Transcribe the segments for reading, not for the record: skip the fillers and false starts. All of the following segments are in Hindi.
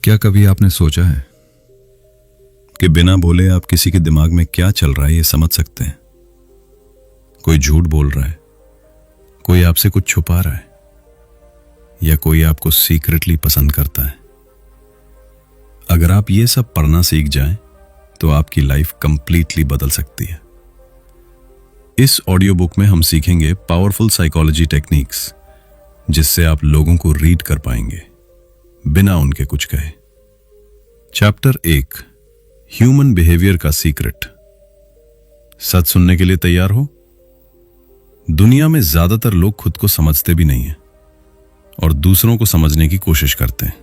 क्या कभी आपने सोचा है कि बिना बोले आप किसी के दिमाग में क्या चल रहा है ये समझ सकते हैं? कोई झूठ बोल रहा है, कोई आपसे कुछ छुपा रहा है, या कोई आपको सीक्रेटली पसंद करता है। अगर आप ये सब पढ़ना सीख जाएं, तो आपकी लाइफ कंप्लीटली बदल सकती है। इस ऑडियो बुक में हम सीखेंगे पावरफुल साइकोलॉजी टेक्निक्स, जिससे आप लोगों को रीड कर पाएंगे बिना उनके कुछ कहे। चैप्टर 1, ह्यूमन बिहेवियर का सीक्रेट। सच सुनने के लिए तैयार हो? दुनिया में ज्यादातर लोग खुद को समझते भी नहीं हैं और दूसरों को समझने की कोशिश करते हैं।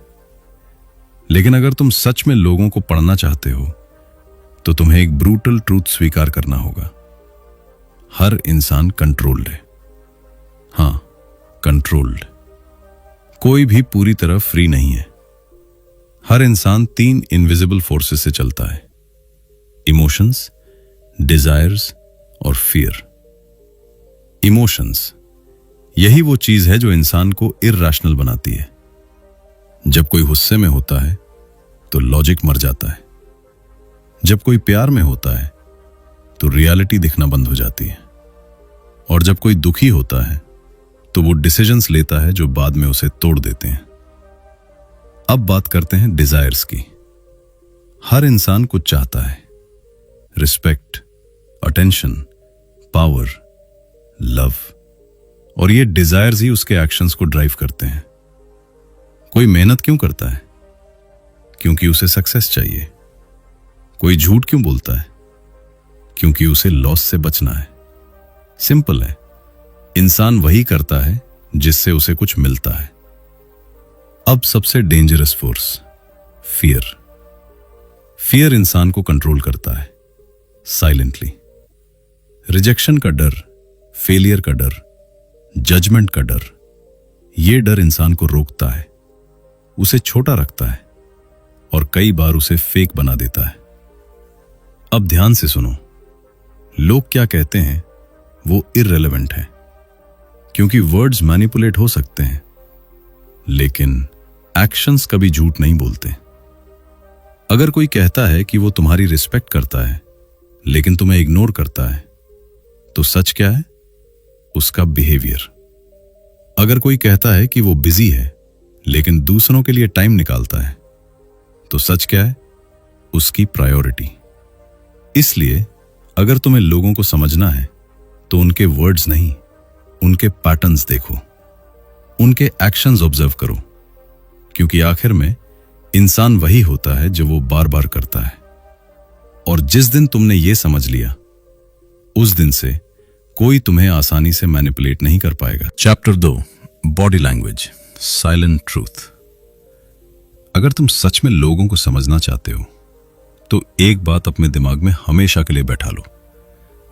लेकिन अगर तुम सच में लोगों को पढ़ना चाहते हो, तो तुम्हें एक ब्रूटल ट्रूथ स्वीकार करना होगा। हर इंसान कंट्रोल्ड है। हां, कंट्रोल्ड। कोई भी पूरी तरह फ्री नहीं है। हर इंसान 3 इनविजिबल फोर्सेस से चलता है: इमोशंस, डिजायर्स और फियर। इमोशंस, यही वो चीज है जो इंसान को इरैशनल बनाती है। जब कोई गुस्से में होता है तो लॉजिक मर जाता है। जब कोई प्यार में होता है तो रियलिटी दिखना बंद हो जाती है। और जब कोई दुखी होता है तो वो डिसीजंस लेता है जो बाद में उसे तोड़ देते हैं। अब बात करते हैं डिजायर्स की। हर इंसान कुछ चाहता है: रिस्पेक्ट, अटेंशन, पावर, लव। और ये डिजायर्स ही उसके एक्शंस को ड्राइव करते हैं। कोई मेहनत क्यों करता है? क्योंकि उसे सक्सेस चाहिए। कोई झूठ क्यों बोलता है? क्योंकि उसे लॉस से बचना है। सिंपल है, इंसान वही करता है जिससे उसे कुछ मिलता है। अब सबसे डेंजरस फोर्स, फियर। फियर इंसान को कंट्रोल करता है साइलेंटली। रिजेक्शन का डर, फेलियर का डर, जजमेंट का डर, यह डर इंसान को रोकता है, उसे छोटा रखता है और कई बार उसे फेक बना देता है। अब ध्यान से सुनो, लोग क्या कहते हैं वो इररिलेवेंट है, क्योंकि वर्ड्स मैनिपुलेट हो सकते हैं, लेकिन एक्शंस कभी झूठ नहीं बोलते। अगर कोई कहता है कि वो तुम्हारी रिस्पेक्ट करता है लेकिन तुम्हें इग्नोर करता है, तो सच क्या है? उसका बिहेवियर। अगर कोई कहता है कि वो बिजी है लेकिन दूसरों के लिए टाइम निकालता है, तो सच क्या है? उसकी प्रायोरिटी। इसलिए अगर तुम्हें लोगों को समझना है तो उनके वर्ड्स नहीं, उनके पैटर्न्स देखो, उनके एक्शंस ऑब्जर्व करो, क्योंकि आखिर में इंसान वही होता है जो वो बार बार करता है। और जिस दिन तुमने ये समझ लिया, उस दिन से कोई तुम्हें आसानी से मैनिपुलेट नहीं कर पाएगा। Chapter 2, body language, silent truth. अगर तुम सच में लोगों को समझना चाहते हो, तो एक बात अपने दिमाग में हमेशा के लिए बैठा लो: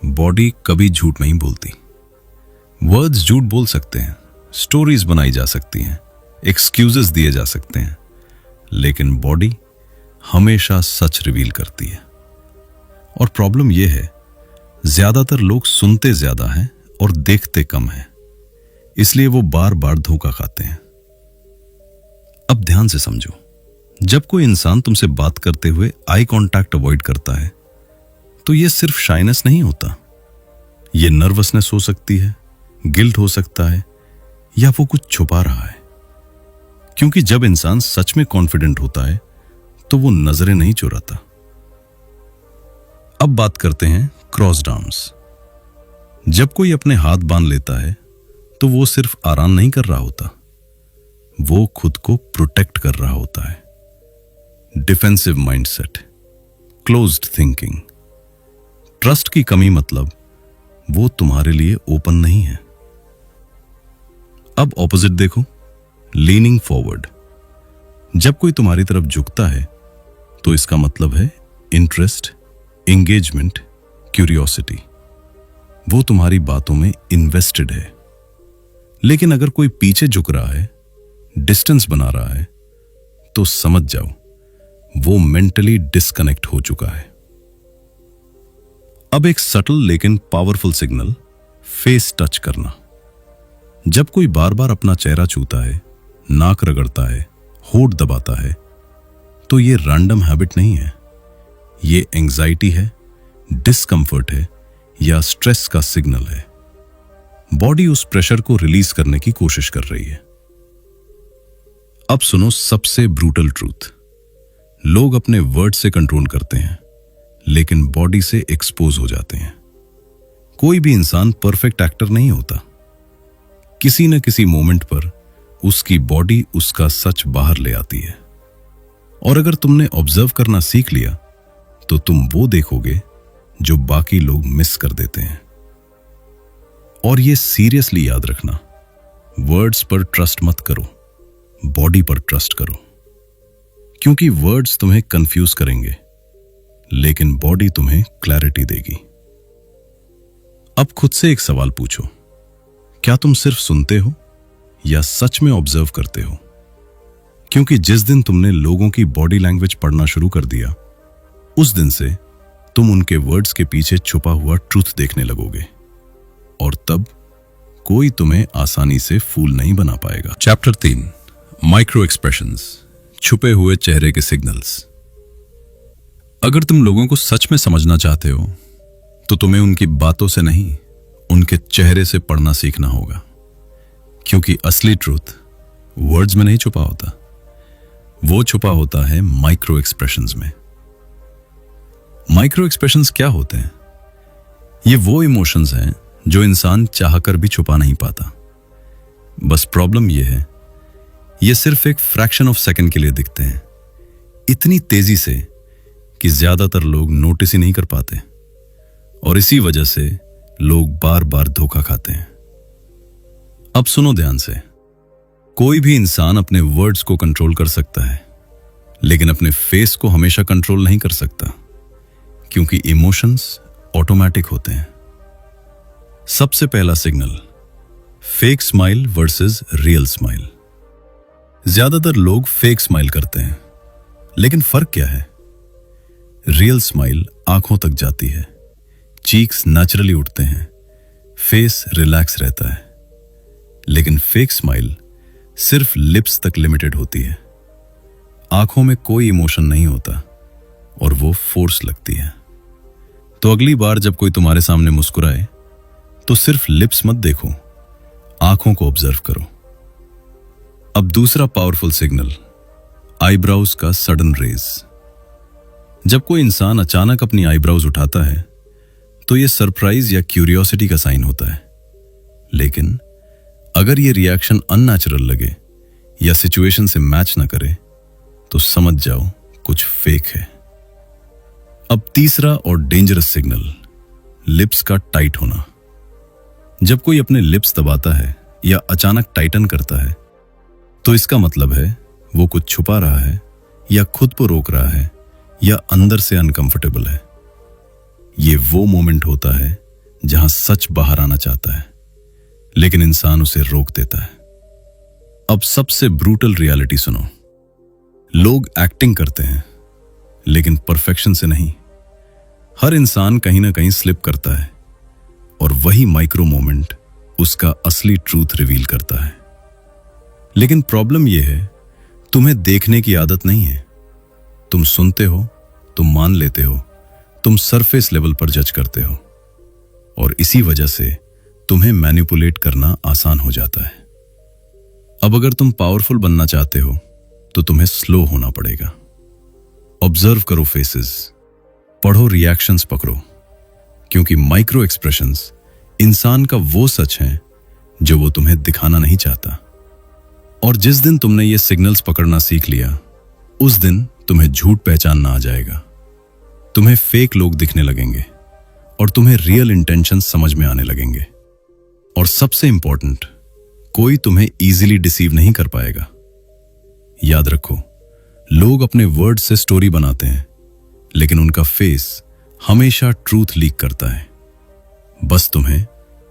बॉडी कभी झूठ नहीं बोलती। वर्ड्स झूठ बोल सकते हैं, स्टोरीज बनाई जा सकती हैं, एक्सक्यूजेस दिए जा सकते हैं, लेकिन बॉडी हमेशा सच रिवील करती है। और प्रॉब्लम यह है, ज्यादातर लोग सुनते ज्यादा हैं और देखते कम हैं, इसलिए वो बार बार धोखा खाते हैं। अब ध्यान से समझो, जब कोई इंसान तुमसे बात करते हुए आई कांटेक्ट अवॉइड करता है, तो यह सिर्फ शाइनेस नहीं होता। यह नर्वसनेस हो सकती है, गिल्ट हो सकता है, या वो कुछ छुपा रहा है। क्योंकि जब इंसान सच में कॉन्फिडेंट होता है तो वो नजरें नहीं चुराता। अब बात करते हैं क्रॉस्ड आर्म्स। जब कोई अपने हाथ बांध लेता है तो वो सिर्फ आराम नहीं कर रहा होता, वो खुद को प्रोटेक्ट कर रहा होता है। Defensive mindset, closed thinking, trust की कमी, मतलब वो तुम्हारे लिए ओपन नहीं है। अब ऑपोजिट देखो, लीनिंग फॉरवर्ड। जब कोई तुम्हारी तरफ झुकता है तो इसका मतलब है इंटरेस्ट, एंगेजमेंट, क्यूरियोसिटी। वो तुम्हारी बातों में इन्वेस्टेड है। लेकिन अगर कोई पीछे झुक रहा है, डिस्टेंस बना रहा है, तो समझ जाओ वो मेंटली डिस्कनेक्ट हो चुका है। अब एक सटल लेकिन पावरफुल सिग्नल, फेस टच करना। जब कोई बार बार अपना चेहरा छूता है, नाक रगड़ता है, होठ दबाता है, तो ये रैंडम हैबिट नहीं है, ये एंजाइटी है, डिस्कंफर्ट है या स्ट्रेस का सिग्नल है। बॉडी उस प्रेशर को रिलीज करने की कोशिश कर रही है। अब सुनो सबसे ब्रूटल ट्रूथ। लोग अपने वर्ड से कंट्रोल करते हैं, लेकिन बॉडी से एक्सपोज हो जाते हैं। कोई भी इंसान परफेक्ट एक्टर नहीं होता। किसी न किसी मोमेंट पर उसकी बॉडी उसका सच बाहर ले आती है। और अगर तुमने ऑब्जर्व करना सीख लिया तो तुम वो देखोगे जो बाकी लोग मिस कर देते हैं। और ये सीरियसली याद रखना, वर्ड्स पर ट्रस्ट मत करो, बॉडी पर ट्रस्ट करो। क्योंकि वर्ड्स तुम्हें कंफ्यूज करेंगे, लेकिन बॉडी तुम्हें क्लैरिटी देगी। अब खुद से एक सवाल पूछो, क्या तुम सिर्फ सुनते हो या सच में ऑब्जर्व करते हो? क्योंकि जिस दिन तुमने लोगों की बॉडी लैंग्वेज पढ़ना शुरू कर दिया, उस दिन से तुम उनके वर्ड्स के पीछे छुपा हुआ ट्रूथ देखने लगोगे, और तब कोई तुम्हें आसानी से फूल नहीं बना पाएगा। चैप्टर 3, माइक्रो एक्सप्रेशंस, छुपे हुए चेहरे के सिग्नल्स। अगर तुम लोगों को सच में समझना चाहते हो तो तुम्हें उनकी बातों से नहीं, उनके चेहरे से पढ़ना सीखना होगा। क्योंकि असली ट्रूथ वर्ड्स में नहीं छुपा होता, वो छुपा होता है माइक्रो एक्सप्रेशंस में। माइक्रो एक्सप्रेशंस क्या होते हैं? ये वो इमोशंस हैं जो इंसान चाहकर भी छुपा नहीं पाता। बस प्रॉब्लम ये है, ये सिर्फ एक फ्रैक्शन ऑफ सेकंड के लिए दिखते हैं, इतनी तेजी से कि ज्यादातर लोग नोटिस ही नहीं कर पाते, और इसी वजह से लोग बार बार धोखा खाते हैं। अब सुनो ध्यान से, कोई भी इंसान अपने वर्ड्स को कंट्रोल कर सकता है, लेकिन अपने फेस को हमेशा कंट्रोल नहीं कर सकता, क्योंकि इमोशंस ऑटोमेटिक होते हैं। सबसे पहला signal, fake smile versus real smile. ज्यादातर लोग फेक स्माइल करते हैं, लेकिन फर्क क्या है? रियल स्माइल आंखों तक जाती है, चीक्स नेचुरली उठते हैं, फेस रिलैक्स रहता है। लेकिन फेक स्माइल सिर्फ लिप्स तक लिमिटेड होती है, आंखों में कोई इमोशन नहीं होता और वो फोर्स लगती है। तो अगली बार जब कोई तुम्हारे सामने मुस्कुराए तो सिर्फ लिप्स मत देखो, आंखों को ऑब्जर्व करो। अब दूसरा पावरफुल सिग्नल, आईब्राउज का सडन रेज। जब कोई इंसान अचानक अपनी आईब्राउज उठाता है तो यह सरप्राइज या क्यूरियोसिटी का साइन होता है। लेकिन अगर यह रिएक्शन अननेचुरल लगे या सिचुएशन से मैच ना करे तो समझ जाओ कुछ फेक है। अब तीसरा और डेंजरस सिग्नल, लिप्स का टाइट होना। जब कोई अपने लिप्स दबाता है या अचानक टाइटन करता है तो इसका मतलब है वो कुछ छुपा रहा है या खुद को रोक रहा है या अंदर से अनकंफर्टेबल है। ये वो मोमेंट होता है जहां सच बाहर आना चाहता है, लेकिन इंसान उसे रोक देता है। अब सबसे ब्रूटल रियलिटी सुनो, लोग एक्टिंग करते हैं लेकिन परफेक्शन से नहीं। हर इंसान कहीं ना कहीं स्लिप करता है, और वही माइक्रो मोमेंट उसका असली ट्रूथ रिवील करता है। लेकिन प्रॉब्लम यह है, तुम्हें देखने की आदत नहीं है। तुम सुनते हो, तुम मान लेते हो, तुम सरफेस लेवल पर जज करते हो, और इसी वजह से तुम्हें मैनिपुलेट करना आसान हो जाता है। अब अगर तुम पावरफुल बनना चाहते हो तो तुम्हें स्लो होना पड़ेगा। ऑब्जर्व करो फेसेस, पढ़ो रिएक्शंस पकड़ो, क्योंकि माइक्रो एक्सप्रेशंस इंसान का वो सच है जो वो तुम्हें दिखाना नहीं चाहता। और जिस दिन तुमने ये सिग्नल्स पकड़ना सीख लिया, उस दिन तुम्हें झूठ पहचानना आ जाएगा। तुम्हें फेक लोग दिखने लगेंगे और तुम्हें रियल इंटेंशन समझ में आने लगेंगे। और सबसे इंपॉर्टेंट, कोई तुम्हें इजीली डिसीव नहीं कर पाएगा। याद रखो, लोग अपने वर्ड से स्टोरी बनाते हैं, लेकिन उनका फेस हमेशा ट्रूथ लीक करता है। बस तुम्हें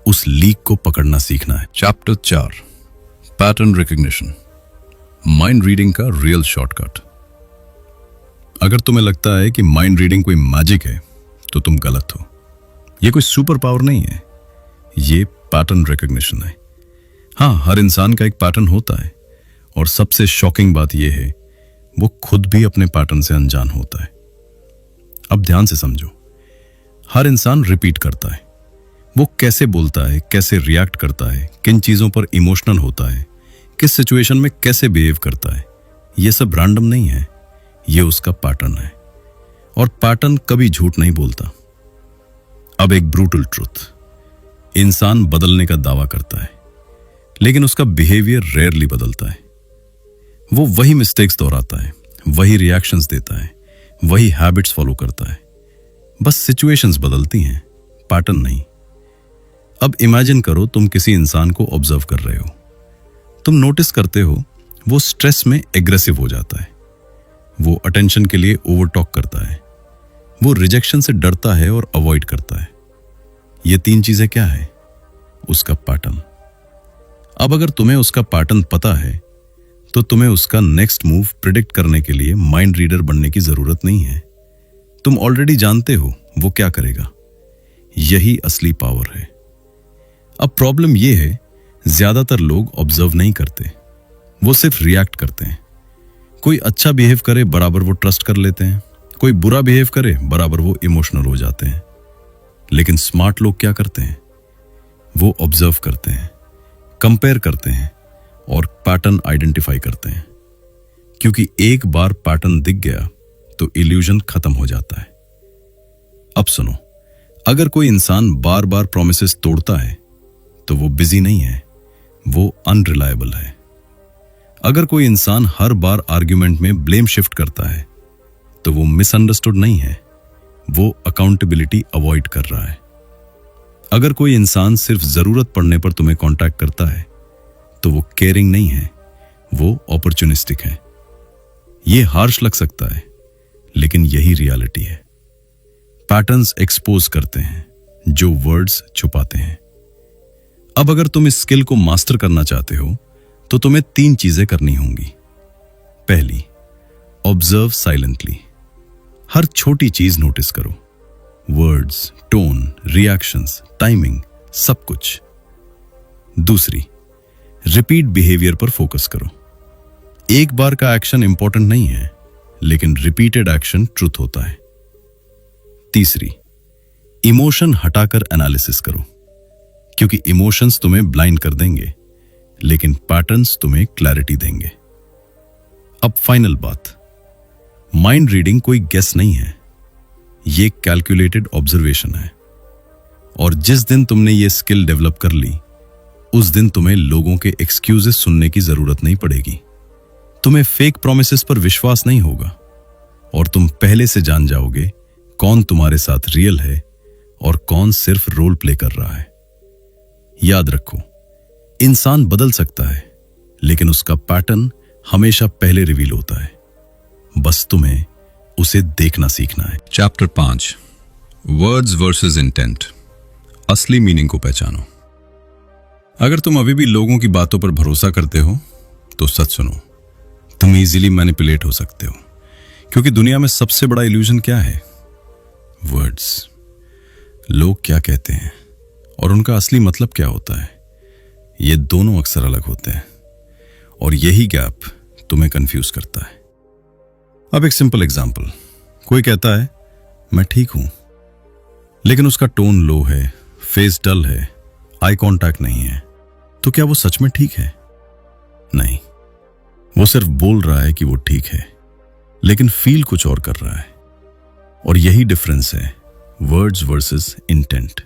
उस लीक को पकड़ना सीखना है। Chapter 4, pattern recognition, mind reading का रियल शॉर्टकट। अगर तुम्हें लगता है कि माइंड रीडिंग कोई मैजिक है तो तुम गलत हो। यह कोई सुपर पावर नहीं है, ये पैटर्न रिकग्निशन है। हाँ, हर इंसान का एक पैटर्न होता है, और सबसे शॉकिंग बात यह है वो खुद भी अपने पैटर्न से अनजान होता है। अब ध्यान से समझो, हर इंसान रिपीट करता है। वो कैसे बोलता है, कैसे रिएक्ट करता है, किन चीजों पर इमोशनल होता है, किस सिचुएशन में कैसे बिहेव करता है, ये सब रैंडम नहीं है, ये उसका पैटर्न है। और पैटर्न कभी झूठ नहीं बोलता। अब एक ब्रूटल ट्रुथ, इंसान बदलने का दावा करता है, लेकिन उसका बिहेवियर रेयरली बदलता है। वो वही मिस्टेक्स दोहराता है, वही रिएक्शंस देता है, वही हैबिट्स फॉलो करता है। बस सिचुएशंस बदलती हैं, पैटर्न नहीं। अब इमेजिन करो, तुम किसी इंसान को ऑब्जर्व कर रहे हो। तुम नोटिस करते हो वो स्ट्रेस में एग्रेसिव हो जाता है, वो अटेंशन के लिए ओवर टॉक करता है, वो रिजेक्शन से डरता है और अवॉइड करता है। ये तीन चीजें क्या है? उसका पैटर्न। अब अगर तुम्हें उसका पैटर्न पता है तो तुम्हें उसका नेक्स्ट मूव प्रिडिक्ट करने के लिए माइंड रीडर बनने की जरूरत नहीं है। तुम ऑलरेडी जानते हो वो क्या करेगा। यही असली पावर है। अब प्रॉब्लम यह है, ज्यादातर लोग ऑब्जर्व नहीं करते, वो सिर्फ रिएक्ट करते हैं। कोई अच्छा बिहेव करे बराबर वो ट्रस्ट कर लेते हैं, कोई बुरा बिहेव करे बराबर वो इमोशनल हो जाते हैं। लेकिन स्मार्ट लोग क्या करते हैं? वो ऑब्जर्व करते हैं, कंपेयर करते हैं और पैटर्न आइडेंटिफाई करते हैं। क्योंकि एक बार पैटर्न दिख गया तो इल्यूजन खत्म हो जाता है। अब सुनो, अगर कोई इंसान बार बार प्रॉमिसेस तोड़ता है तो वो बिजी नहीं है, वो अनरिलायबल है। अगर कोई इंसान हर बार आर्ग्यूमेंट में ब्लेम शिफ्ट करता है तो वो मिसअंडरस्टूड नहीं है, वो अकाउंटेबिलिटी अवॉइड कर रहा है। अगर कोई इंसान सिर्फ जरूरत पड़ने पर तुम्हें कांटेक्ट करता है तो वो केयरिंग नहीं है, वो अपॉर्चुनिस्टिक है। ये हार्श लग सकता है, लेकिन यही रियलिटी है। पैटर्न्स एक्सपोज करते हैं जो वर्ड्स छुपाते हैं। अब अगर तुम इस स्किल को मास्टर करना चाहते हो तो तुम्हें तीन चीजें करनी होंगी। पहली, ऑब्जर्व साइलेंटली। हर छोटी चीज नोटिस करो, वर्ड्स, टोन, रिएक्शंस, टाइमिंग, सब कुछ। दूसरी, रिपीट बिहेवियर पर फोकस करो। एक बार का एक्शन इंपॉर्टेंट नहीं है, लेकिन रिपीटेड एक्शन ट्रुथ होता है। तीसरी, इमोशन हटाकर एनालिसिस करो, क्योंकि इमोशंस तुम्हें ब्लाइंड कर देंगे, लेकिन पैटर्न्स तुम्हें क्लैरिटी देंगे। अब फाइनल बात, माइंड रीडिंग कोई गेस नहीं है, ये कैलकुलेटेड ऑब्जर्वेशन है। और जिस दिन तुमने ये स्किल डेवलप कर ली, उस दिन तुम्हें लोगों के एक्सक्यूजेस सुनने की जरूरत नहीं पड़ेगी। तुम्हें फेक प्रोमिसेस पर विश्वास नहीं होगा और तुम पहले से जान जाओगे कौन तुम्हारे साथ रियल है और कौन सिर्फ रोल प्ले कर रहा है। याद रखो, इंसान बदल सकता है, लेकिन उसका पैटर्न हमेशा पहले रिवील होता है। बस तुम्हें उसे देखना सीखना है। Chapter 5, words versus intent. असली मीनिंग को पहचानो। अगर तुम अभी भी लोगों की बातों पर भरोसा करते हो तो सच सुनो, तुम इजीली मैनिपुलेट हो सकते हो। क्योंकि दुनिया में सबसे बड़ा इल्यूजन क्या है? वर्ड्स। लोग क्या कहते हैं और उनका असली मतलब क्या होता है, ये दोनों अक्सर अलग होते हैं। और यही गैप तुम्हें कंफ्यूज करता है। अब एक सिंपल एग्जांपल, कोई कहता है मैं ठीक हूं, लेकिन उसका टोन लो है, फेस डल है, आई कांटेक्ट नहीं है, तो क्या वो सच में ठीक है? नहीं, वो सिर्फ बोल रहा है कि वो ठीक है, लेकिन फील कुछ और कर रहा है। और यही डिफरेंस है वर्ड्स वर्सेस इंटेंट।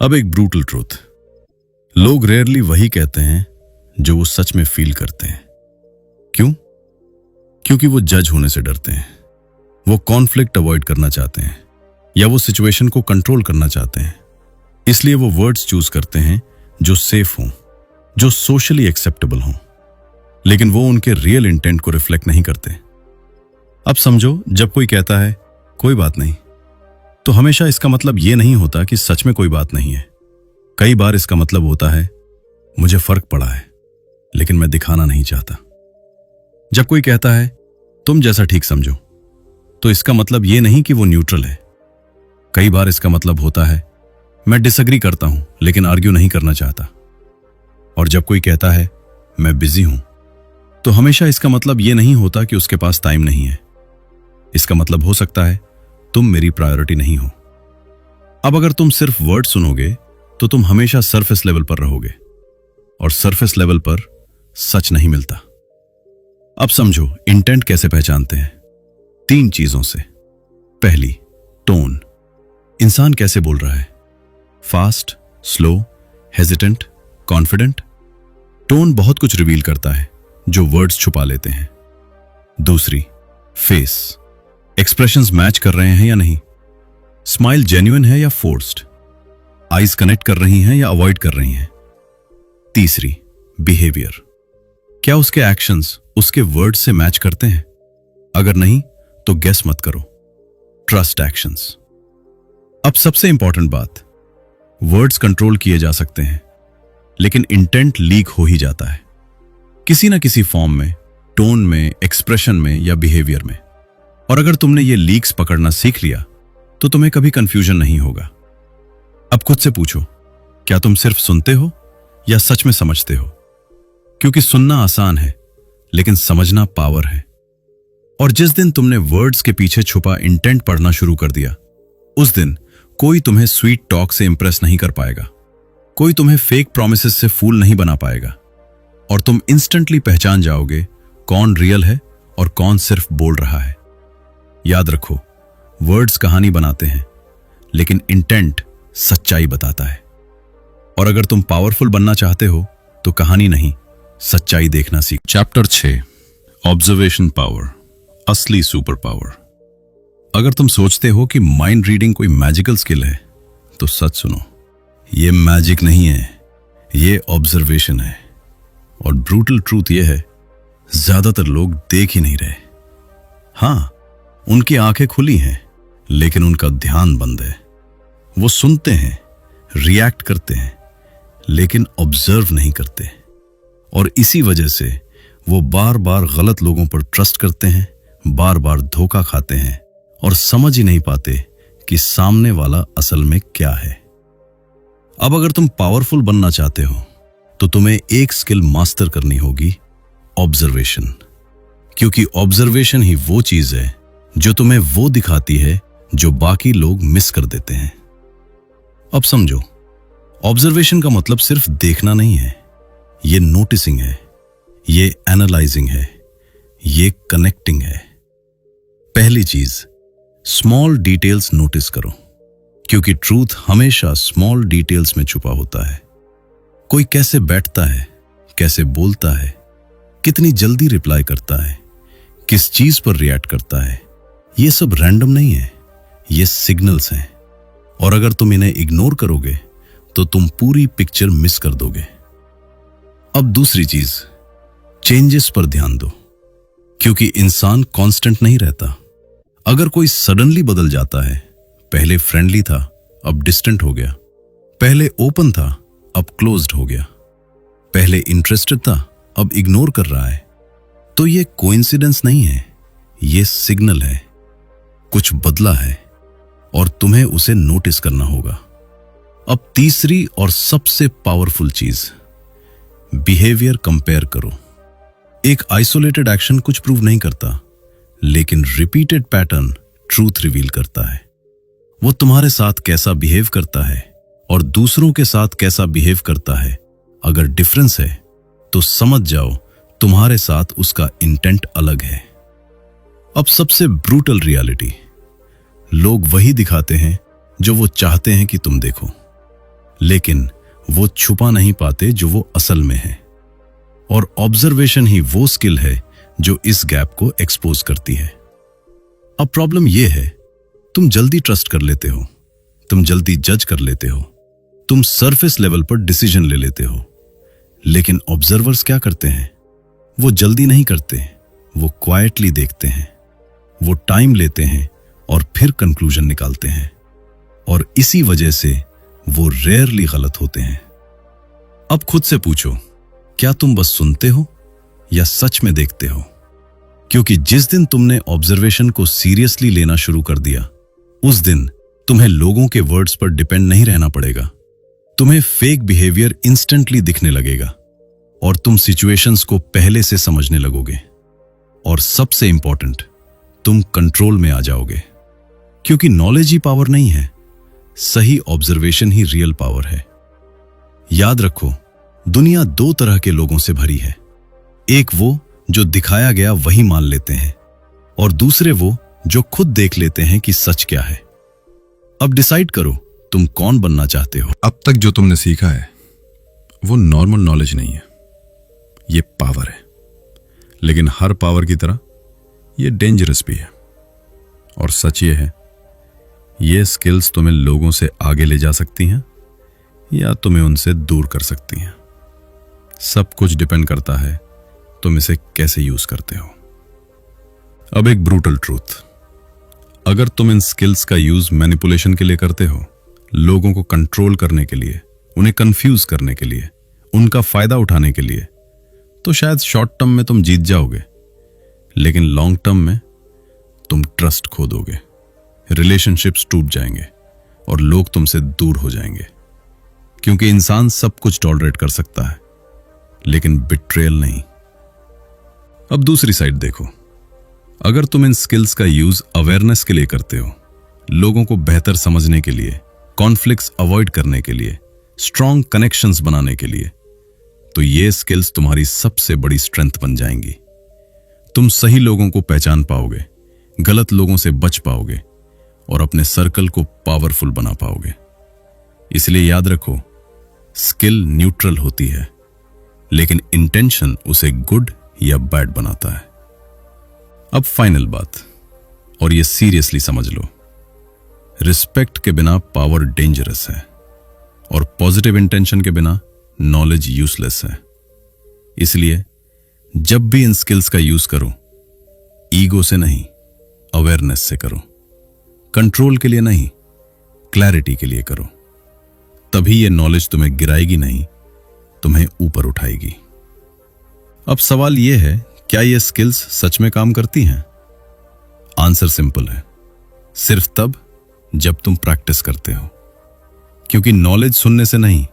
अब एक ब्रूटल ट्रूथ, लोग रेयरली वही कहते हैं जो वो सच में फील करते हैं। क्यों? क्योंकि वो जज होने से डरते हैं, वो कॉन्फ्लिक्ट अवॉइड करना चाहते हैं, या वो सिचुएशन को कंट्रोल करना चाहते हैं। इसलिए वो वर्ड्स चूज करते हैं जो सेफ हों, जो सोशली एक्सेप्टेबल हों, लेकिन वो उनके रियल इंटेंट को रिफ्लेक्ट नहीं करते। अब समझो, जब कोई कहता है कोई बात नहीं, तो हमेशा इसका मतलब ये नहीं होता कि सच में कोई बात नहीं है। कई बार इसका मतलब होता है मुझे फर्क पड़ा है, लेकिन मैं दिखाना नहीं चाहता। जब कोई कहता है तुम जैसा ठीक समझो, तो इसका मतलब यह नहीं कि वो न्यूट्रल है। कई बार इसका मतलब होता है मैं डिसएग्री करता हूं, लेकिन आर्ग्यू नहीं करना चाहता। और जब कोई कहता है मैं बिजी हूं, तो हमेशा इसका मतलब यह नहीं होता कि उसके पास टाइम नहीं है। इसका मतलब हो सकता है तुम मेरी प्रायोरिटी नहीं हो। अब अगर तुम सिर्फ वर्ड सुनोगे तो तुम हमेशा सरफेस लेवल पर रहोगे, और सरफेस लेवल पर सच नहीं मिलता। अब समझो इंटेंट कैसे पहचानते हैं। 3 चीजों से। पहली, टोन। इंसान कैसे बोल रहा है, fast, slow, hesitant, confident. Tone बहुत कुछ रिवील करता है जो वर्ड्स छुपा लेते हैं। दूसरी, फेस। एक्सप्रेशंस मैच कर रहे हैं या नहीं, स्माइल जेन्युइन है या फोर्स्ड, आईज कनेक्ट कर रही हैं या अवॉइड कर रही हैं। तीसरी, बिहेवियर। क्या उसके एक्शंस उसके वर्ड से मैच करते हैं? अगर नहीं तो गेस मत करो, ट्रस्ट एक्शंस। अब सबसे इंपॉर्टेंट बात, वर्ड्स कंट्रोल किए जा सकते हैं, लेकिन इंटेंट लीक हो ही जाता है किसी ना किसी फॉर्म में, टोन में, एक्सप्रेशन में या बिहेवियर में। और अगर तुमने ये लीक्स पकड़ना सीख लिया तो तुम्हें कभी कंफ्यूजन नहीं होगा। अब खुद से पूछो, क्या तुम सिर्फ सुनते हो या सच में समझते हो? क्योंकि सुनना आसान है, लेकिन समझना पावर है। और जिस दिन तुमने वर्ड्स के पीछे छुपा इंटेंट पढ़ना शुरू कर दिया, उस दिन कोई तुम्हें स्वीट टॉक से इंप्रेस नहीं कर पाएगा, कोई तुम्हें फेक प्रॉमिसेस से फूल नहीं बना पाएगा, और तुम इंस्टेंटली पहचान जाओगे कौन रियल है और कौन सिर्फ बोल रहा है। याद रखो, वर्ड्स कहानी बनाते हैं, लेकिन इंटेंट सच्चाई बताता है। और अगर तुम पावरफुल बनना चाहते हो तो कहानी नहीं, सच्चाई देखना सीख। चैप्टर 6, ऑब्जर्वेशन पावर, असली सुपर पावर। अगर तुम सोचते हो कि माइंड रीडिंग कोई मैजिकल स्किल है, तो सच सुनो, ये मैजिक नहीं है, ये ऑब्जर्वेशन है। और ब्रूटल ट्रूथ ये है, ज्यादातर लोग देख ही नहीं रहे। हां, उनकी आंखें खुली हैं, लेकिन उनका ध्यान बंद है। वो सुनते हैं, रिएक्ट करते हैं, लेकिन ऑब्जर्व नहीं करते। और इसी वजह से वो बार बार गलत लोगों पर ट्रस्ट करते हैं, बार बार धोखा खाते हैं, और समझ ही नहीं पाते कि सामने वाला असल में क्या है। अब अगर तुम पावरफुल बनना चाहते हो तो तुम्हें एक स्किल मास्टर करनी होगी, ऑब्जर्वेशन। क्योंकि ऑब्जर्वेशन ही वो चीज है जो तुम्हें वो दिखाती है जो बाकी लोग मिस कर देते हैं। अब समझो, ऑब्जर्वेशन का मतलब सिर्फ देखना नहीं है, ये नोटिसिंग है, ये एनालाइजिंग है, ये कनेक्टिंग है। पहली चीज, स्मॉल डिटेल्स नोटिस करो, क्योंकि ट्रूथ हमेशा स्मॉल डिटेल्स में छुपा होता है। कोई कैसे बैठता है, कैसे बोलता है, कितनी जल्दी रिप्लाई करता है, किस चीज पर रिएक्ट करता है, ये सब रैंडम नहीं है, ये सिग्नल्स हैं। और अगर तुम इन्हें इग्नोर करोगे तो तुम पूरी पिक्चर मिस कर दोगे। अब दूसरी चीज, चेंजेस पर ध्यान दो, क्योंकि इंसान कांस्टेंट नहीं रहता। अगर कोई सडनली बदल जाता है, पहले फ्रेंडली था अब डिस्टेंट हो गया, पहले ओपन था अब क्लोज्ड हो गया, पहले इंटरेस्टेड था अब इग्नोर कर रहा है, तो ये कोइंसिडेंस नहीं है, ये सिग्नल है। कुछ बदला है और तुम्हें उसे नोटिस करना होगा। अब तीसरी और सबसे पावरफुल चीज, बिहेवियर कंपेयर करो। एक आइसोलेटेड एक्शन कुछ प्रूव नहीं करता, लेकिन रिपीटेड पैटर्न ट्रूथ रिवील करता है। वो तुम्हारे साथ कैसा बिहेव करता है और दूसरों के साथ कैसा बिहेव करता है, अगर डिफरेंस है तो समझ जाओ तुम्हारे साथ उसका इंटेंट अलग है। अब सबसे ब्रूटल रियलिटी, लोग वही दिखाते हैं जो वो चाहते हैं कि तुम देखो, लेकिन वो छुपा नहीं पाते जो वो असल में है। और ऑब्जर्वेशन ही वो स्किल है जो इस गैप को एक्सपोज करती है। अब प्रॉब्लम ये है, तुम जल्दी ट्रस्ट कर लेते हो, तुम जल्दी जज कर लेते हो, तुम सरफेस लेवल पर डिसीजन ले लेते हो। लेकिन ऑब्जर्वर्स क्या करते हैं? वो जल्दी नहीं करते, वो क्वाइटली देखते हैं, वो टाइम लेते हैं और फिर कंक्लूजन निकालते हैं। और इसी वजह से वो रेयरली गलत होते हैं। अब खुद से पूछो, क्या तुम बस सुनते हो या सच में देखते हो? क्योंकि जिस दिन तुमने ऑब्जर्वेशन को सीरियसली लेना शुरू कर दिया, उस दिन तुम्हें लोगों के वर्ड्स पर डिपेंड नहीं रहना पड़ेगा। तुम्हें फेक बिहेवियर इंस्टेंटली दिखने लगेगा। और तुम सिचुएशंस को पहले से समझने लगोगे। और सबसे इंपॉर्टेंट, तुम कंट्रोल में आ जाओगे, क्योंकि नॉलेज ही पावर नहीं है, सही ऑब्जर्वेशन ही रियल पावर है। याद रखो, दुनिया दो तरह के लोगों से भरी है। एक वो जो दिखाया गया वही मान लेते हैं, और दूसरे वो जो खुद देख लेते हैं कि सच क्या है। अब डिसाइड करो, तुम कौन बनना चाहते हो। अब तक जो तुमने सीखा है वो नॉर्मल नॉलेज नहीं है, ये पावर है। लेकिन हर पावर की तरह ये डेंजरस भी है। और सच ये है, ये स्किल्स तुम्हें लोगों से आगे ले जा सकती हैं या तुम्हें उनसे दूर कर सकती हैं। सब कुछ डिपेंड करता है तुम इसे कैसे यूज करते हो। अब एक ब्रूटल ट्रूथ, अगर तुम इन स्किल्स का यूज मैनिपुलेशन के लिए करते हो, लोगों को कंट्रोल करने के लिए, उन्हें कंफ्यूज करने के लिए, उनका फायदा उठाने के लिए, तो शायद शॉर्ट टर्म में तुम जीत जाओगे, लेकिन लॉन्ग टर्म में तुम ट्रस्ट खो दोगे, रिलेशनशिप्स टूट जाएंगे और लोग तुमसे दूर हो जाएंगे। क्योंकि इंसान सब कुछ टॉलरेट कर सकता है, लेकिन बिट्रेयल नहीं। अब दूसरी साइड देखो, अगर तुम इन स्किल्स का यूज अवेयरनेस के लिए करते हो, लोगों को बेहतर समझने के लिए, कॉन्फ्लिक्ट्स अवॉइड करने के लिए, स्ट्रॉन्ग कनेक्शंस बनाने के लिए, तो ये स्किल्स तुम्हारी सबसे बड़ी स्ट्रेंथ बन जाएंगी। तुम सही लोगों को पहचान पाओगे, गलत लोगों से बच पाओगे और अपने सर्कल को पावरफुल बना पाओगे। इसलिए याद रखो, स्किल न्यूट्रल होती है, लेकिन इंटेंशन उसे गुड या बैड बनाता है। अब फाइनल बात, और ये सीरियसली समझ लो, रिस्पेक्ट के बिना पावर डेंजरस है और पॉजिटिव इंटेंशन के बिना नॉलेज यूजलेस है। इसलिए जब भी इन स्किल्स का यूज करो, ईगो से नहीं, अवेयरनेस से करो। कंट्रोल के लिए नहीं, क्लैरिटी के लिए करो। तभी ये नॉलेज तुम्हें गिराएगी नहीं, तुम्हें ऊपर उठाएगी। अब सवाल यह है, क्या ये स्किल्स सच में काम करती हैं? आंसर सिंपल है, सिर्फ तब जब तुम प्रैक्टिस करते हो। क्योंकि नॉलेज सुनने से नहीं,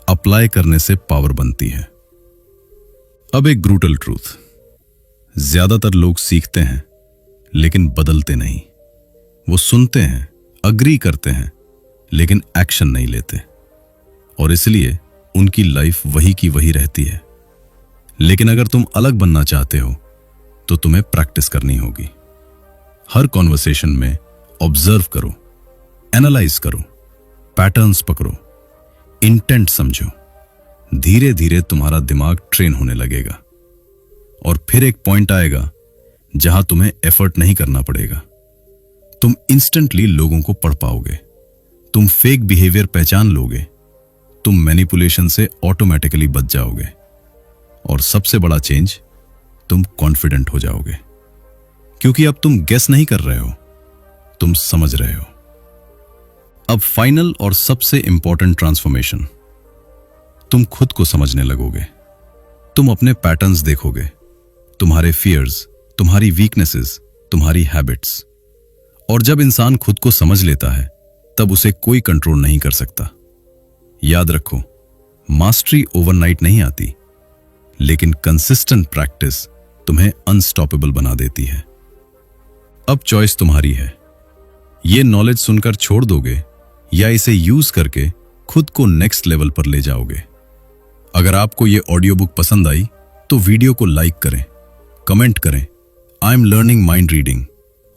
अप्लाई करने से पावर बनती है। अब एक ब्रूटल ट्रूथ, ज्यादातर लोग सीखते हैं लेकिन बदलते नहीं। वो सुनते हैं, अग्री करते हैं, लेकिन एक्शन नहीं लेते, और इसलिए उनकी लाइफ वही की वही रहती है। लेकिन अगर तुम अलग बनना चाहते हो तो तुम्हें प्रैक्टिस करनी होगी। हर कॉन्वर्सेशन में ऑब्जर्व करो, एनालाइज करो, पैटर्न्स पकड़ो, इंटेंट समझो। धीरे धीरे तुम्हारा दिमाग ट्रेन होने लगेगा और फिर एक पॉइंट आएगा जहां तुम्हें एफर्ट नहीं करना पड़ेगा। तुम इंस्टेंटली लोगों को पढ़ पाओगे, तुम फेक बिहेवियर पहचान लोगे, तुम मैनिपुलेशन से ऑटोमेटिकली बच जाओगे, और सबसे बड़ा चेंज, तुम कॉन्फिडेंट हो जाओगे। क्योंकि अब तुम गेस नहीं कर रहे हो, तुम समझ रहे हो। अब फाइनल और सबसे इंपॉर्टेंट ट्रांसफॉर्मेशन, तुम खुद को समझने लगोगे। तुम अपने पैटर्न्स देखोगे, तुम्हारे फियर्स, तुम्हारी वीकनेसेस, तुम्हारी हैबिट्स। और जब इंसान खुद को समझ लेता है, तब उसे कोई कंट्रोल नहीं कर सकता। याद रखो, मास्टरी ओवरनाइट नहीं आती, लेकिन कंसिस्टेंट प्रैक्टिस तुम्हें अनस्टॉपेबल बना देती है। अब चॉइस तुम्हारी है, ये नॉलेज सुनकर छोड़ दोगे या इसे यूज करके खुद को नेक्स्ट लेवल पर ले जाओगे। अगर आपको ये ऑडियो बुक पसंद आई तो वीडियो को लाइक करें, कमेंट करें, I am learning mind reading,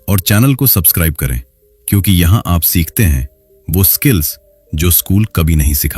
और चैनल को सब्सक्राइब करें, क्योंकि यहां आप सीखते हैं वो स्किल्स जो स्कूल कभी नहीं सिखाता।